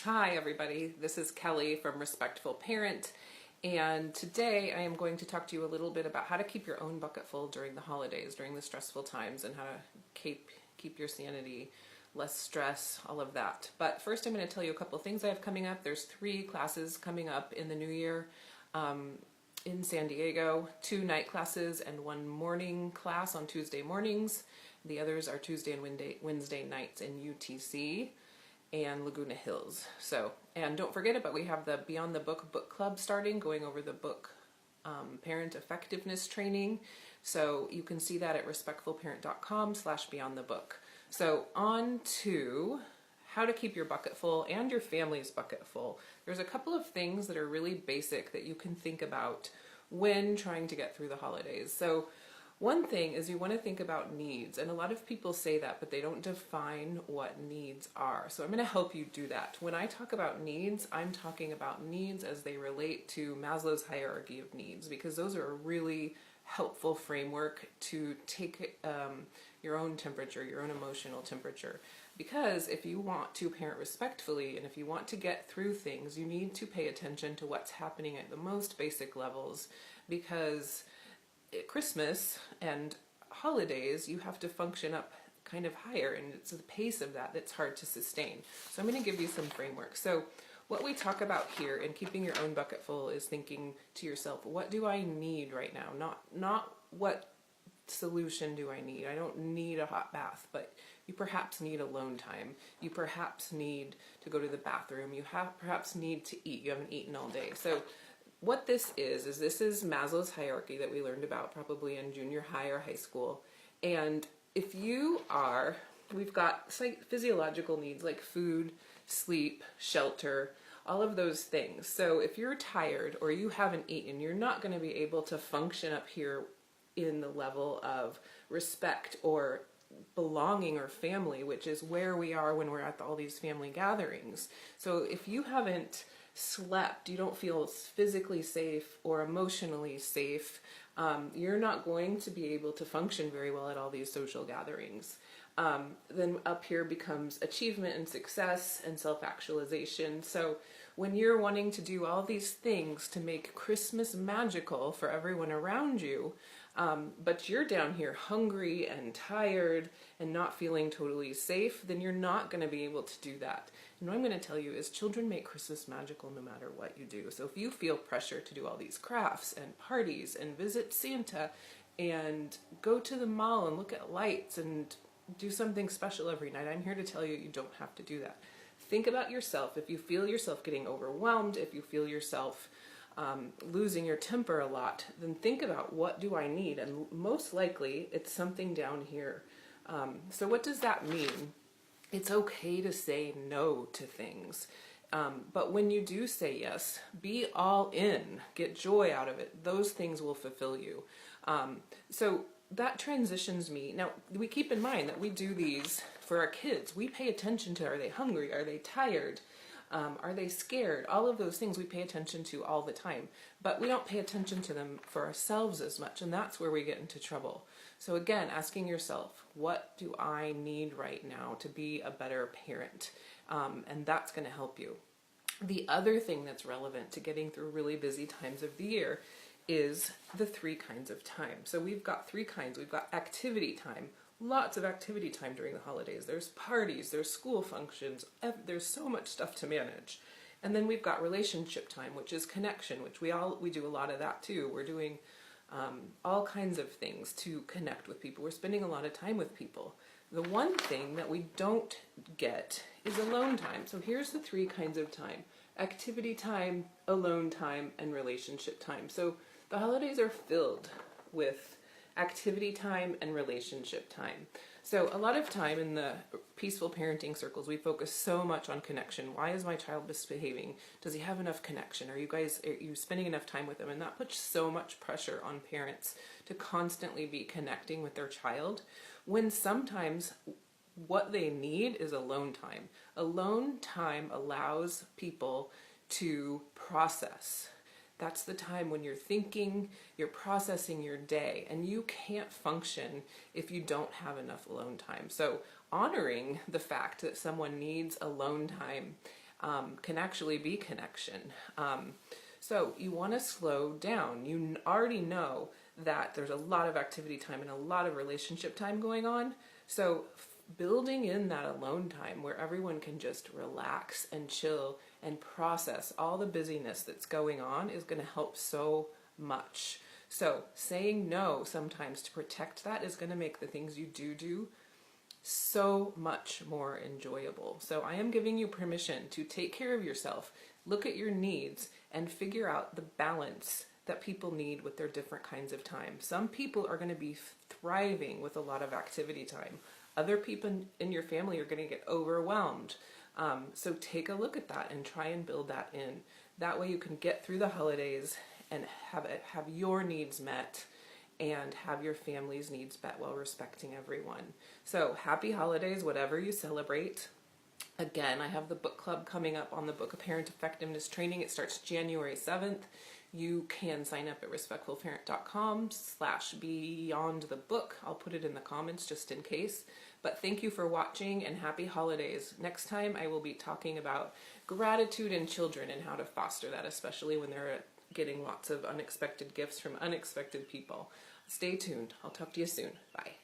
Hi everybody, this is Kelly from Respectful Parent, and today I am going to talk to you a little bit about how to keep your own bucket full during the holidays, during the stressful times, and how to keep your sanity, less stress, all of that. But first I'm going to tell you a couple of things I have coming up. There's 3 classes coming up in the new year in San Diego, 2 night classes and 1 morning class on Tuesday mornings. The others are Tuesday and Wednesday nights in UTC and Laguna Hills. And don't forget about, we have the Beyond the Book Club starting, going over the book parent effectiveness training. So you can see that at respectfulparent.com/beyondthebook. So on to how to keep your bucket full and your family's bucket full. There's a couple of things that are really basic that you can think about when trying to get through the holidays. So one thing is you want to think about needs, and a lot of people say that, but they don't define what needs are. So I'm going to help you do that. When I talk about needs, I'm talking about needs as they relate to Maslow's hierarchy of needs, because those are a really helpful framework to take your own temperature, your own emotional temperature. Because if you want to parent respectfully and if you want to get through things, you need to pay attention to what's happening at the most basic levels, because at Christmas and holidays, you have to function up kind of higher, and it's the pace of that that's hard to sustain. So I'm going to give you some framework. So what we talk about here in keeping your own bucket full is thinking to yourself, what do I need right now? Not what solution do I need? I don't need a hot bath, but you perhaps need alone time. You perhaps need to go to the bathroom. You perhaps need to eat. You haven't eaten all day. So what this is this is Maslow's hierarchy that we learned about probably in junior high or high school. And if we've got physiological needs like food, sleep, shelter, all of those things. So if you're tired or you haven't eaten, you're not going to be able to function up here in the level of respect or belonging or family, which is where we are when we're at all these family gatherings. So if you haven't slept, you don't feel physically safe or emotionally safe, you're not going to be able to function very well at all these social gatherings. Then up here becomes achievement and success and self-actualization. So when you're wanting to do all these things to make Christmas magical for everyone around you, but you're down here hungry and tired and not feeling totally safe, then you're not going to be able to do that. And what I'm going to tell you is children make Christmas magical no matter what you do. So if you feel pressure to do all these crafts and parties and visit Santa and go to the mall and look at lights and do something special every night, I'm here to tell you, you don't have to do that. Think about yourself. If you feel yourself getting overwhelmed, if you feel yourself losing your temper a lot, then think about, what do I need? And most likely it's something down here. So what does that mean? It's okay to say no to things. But when you do say yes, be all in, get joy out of it. Those things will fulfill you. So that transitions me. Now, we keep in mind that we do these for our kids. We pay attention to, are they hungry? Are they tired? Are they scared? All of those things we pay attention to all the time, but we don't pay attention to them for ourselves as much, and that's where we get into trouble. So again, asking yourself, what do I need right now to be a better parent? And that's going to help you. The other thing that's relevant to getting through really busy times of the year is the 3 kinds of time. So we've got 3 kinds. We've got activity time. Lots of activity time during the holidays. There's parties, there's school functions, there's so much stuff to manage. And then we've got relationship time, which is connection, which we do a lot of that too. We're doing all kinds of things to connect with people. We're spending a lot of time with people. The one thing that we don't get is alone time. So here's the 3 kinds of time: activity time, alone time, and relationship time. So the holidays are filled with activity time and relationship time. So a lot of time in the peaceful parenting circles, we focus so much on connection. Why is my child misbehaving? Does he have enough connection? Are you spending enough time with him? And that puts so much pressure on parents to constantly be connecting with their child, when sometimes what they need is alone time. Alone time allows people to process. That's the time when you're thinking, you're processing your day, and you can't function if you don't have enough alone time. So honoring the fact that someone needs alone time can actually be connection. So you want to slow down. You already know that there's a lot of activity time and a lot of relationship time going on. So building in that alone time where everyone can just relax and chill and process all the busyness that's going on is going to help so much. So saying no sometimes to protect that is going to make the things you do so much more enjoyable. So I am giving you permission to take care of yourself, look at your needs, and figure out the balance that people need with their different kinds of time. Some people are going to be thriving with a lot of activity time. Other people in your family are going to get overwhelmed. So take a look at that and try and build that in. That way you can get through the holidays and have your needs met and have your family's needs met while respecting everyone. So happy holidays, whatever you celebrate. Again, I have the book club coming up on the Book of Parent Effectiveness Training. It starts January 7th. You can sign up at respectfulparent.com/beyondthebook. I'll put it in the comments just in case. But thank you for watching and happy holidays. Next time I will be talking about gratitude in children and how to foster that, especially when they're getting lots of unexpected gifts from unexpected people. Stay tuned. I'll talk to you soon. Bye.